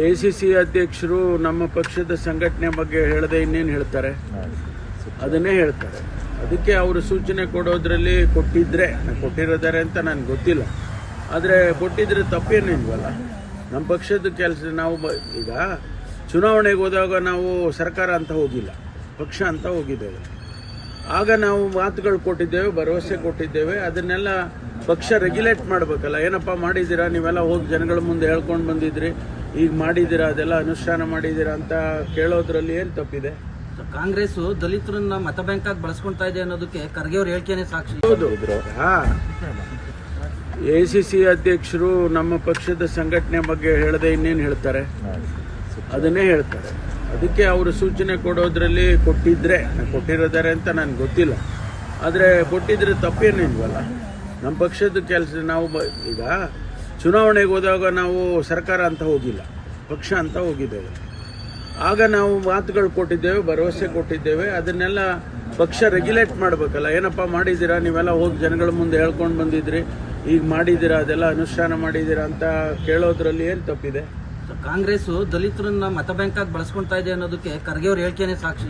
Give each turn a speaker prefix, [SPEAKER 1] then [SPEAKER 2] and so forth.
[SPEAKER 1] ACC ಅಧ್ಯಕ್ಷರು ನಮ್ಮ ಪಕ್ಷದ ಸಂಘಟನೆ ಬಗ್ಗೆ ಹೇಳದೆ ಇನ್ನೇನು ಹೇಳ್ತಾರೆ, ಅದನ್ನೇ ಹೇಳ್ತಾರೆ. ಅದಕ್ಕೆ ಅವರು ಸೂಚನೆ ಕೊಡೋದ್ರಲ್ಲಿ ಕೊಟ್ಟಿರೋದಾರೆ ಅಂತ ನನಗೆ ಗೊತ್ತಿಲ್ಲ. ಆದರೆ ಕೊಟ್ಟಿದ್ರೆ ತಪ್ಪೇನಿಲ್ವಲ್ಲ. ನಮ್ಮ ಪಕ್ಷದ ಕೆಲಸ ನಾವು ಈಗ ಚುನಾವಣೆಗೆ ಹೋದಾಗ ನಾವು ಸರ್ಕಾರ ಅಂತ ಹೋಗಿಲ್ಲ, ಪಕ್ಷ ಅಂತ ಹೋಗಿದ್ದೇವೆ. ಆಗ ನಾವು ಮಾತುಗಳು ಕೊಟ್ಟಿದ್ದೇವೆ, ಭರವಸೆ ಕೊಟ್ಟಿದ್ದೇವೆ. ಅದನ್ನೆಲ್ಲ ಪಕ್ಷ ರೆಗ್ಯುಲೇಟ್ ಮಾಡಬೇಕಲ್ಲ. ಏನಪ್ಪ ಮಾಡಿದ್ದೀರಾ, ನೀವೆಲ್ಲ ಹೋಗಿ ಜನಗಳ ಮುಂದೆ ಹೇಳ್ಕೊಂಡು ಬಂದಿದ್ರಿ, ಈಗ ಮಾಡಿದ್ದೀರಾ, ಅದೆಲ್ಲ ಅನುಷ್ಠಾನ ಮಾಡಿದ್ದೀರಾ ಅಂತ ಕೇಳೋದ್ರಲ್ಲಿ ಏನು ತಪ್ಪಿದೆ?
[SPEAKER 2] ಕಾಂಗ್ರೆಸ್ ದಲಿತರನ್ನ ಮತ ಬ್ಯಾಂಕ್ ಆಗಿ ಬಳಸ್ಕೊಳ್ತಾ ಇದೆ ಅನ್ನೋದಕ್ಕೆ ಖರ್ಗೆ ಅವ್ರ ಹೇಳಿಕೆನೇ ಸಾಕ್ಷಿ.
[SPEAKER 1] ACC ಅಧ್ಯಕ್ಷರು ನಮ್ಮ ಪಕ್ಷದ ಸಂಘಟನೆ ಬಗ್ಗೆ ಹೇಳದೆ ಇನ್ನೇನು ಹೇಳ್ತಾರೆ, ಅದನ್ನೇ ಹೇಳ್ತಾರೆ. ಅದಕ್ಕೆ ಅವರು ಸೂಚನೆ ಕೊಡೋದ್ರಲ್ಲಿ ಕೊಟ್ಟಿರೋದಾರೆ ಅಂತ ನನಗೆ ಗೊತ್ತಿಲ್ಲ. ಆದರೆ ಕೊಟ್ಟಿದ್ರೆ ತಪ್ಪೇನಿಲ್ವಲ್ಲ. ನಮ್ಮ ಪಕ್ಷದ ಕೆಲಸ ನಾವು ಈಗ ಚುನಾವಣೆಗೆ ಹೋದಾಗ ನಾವು ಸರ್ಕಾರ ಅಂತ ಹೋಗಿಲ್ಲ, ಪಕ್ಷ ಅಂತ ಹೋಗಿದ್ದೇವೆ. ಆಗ ನಾವು ಮಾತುಗಳು ಕೊಟ್ಟಿದ್ದೇವೆ, ಭರವಸೆ ಕೊಟ್ಟಿದ್ದೇವೆ. ಅದನ್ನೆಲ್ಲ ಪಕ್ಷ ರೆಗ್ಯುಲೇಟ್ ಮಾಡಬೇಕಲ್ಲ. ಏನಪ್ಪ ಮಾಡಿದ್ದೀರಾ, ನೀವೆಲ್ಲ ಹೋಗಿ ಜನಗಳ ಮುಂದೆ ಹೇಳ್ಕೊಂಡು ಬಂದಿದ್ರಿ, ಈಗ ಮಾಡಿದ್ದೀರಾ, ಅದೆಲ್ಲ ಅನುಷ್ಠಾನ ಮಾಡಿದ್ದೀರಾ ಅಂತ ಕೇಳೋದ್ರಲ್ಲಿ ಏನು ತಪ್ಪಿದೆ?
[SPEAKER 2] ಕಾಂಗ್ರೆಸ್ ದಲಿತರನ್ನ ಮತ ಬ್ಯಾಂಕ್ ಆಗಿ ಬಳಸ್ಕೊಳ್ತಾ ಇದೆ ಅನ್ನೋದಕ್ಕೆ ಖರ್ಗೆ ಅವ್ರ ಹೇಳಿಕೆನೇ ಸಾಕ್ಷಿ.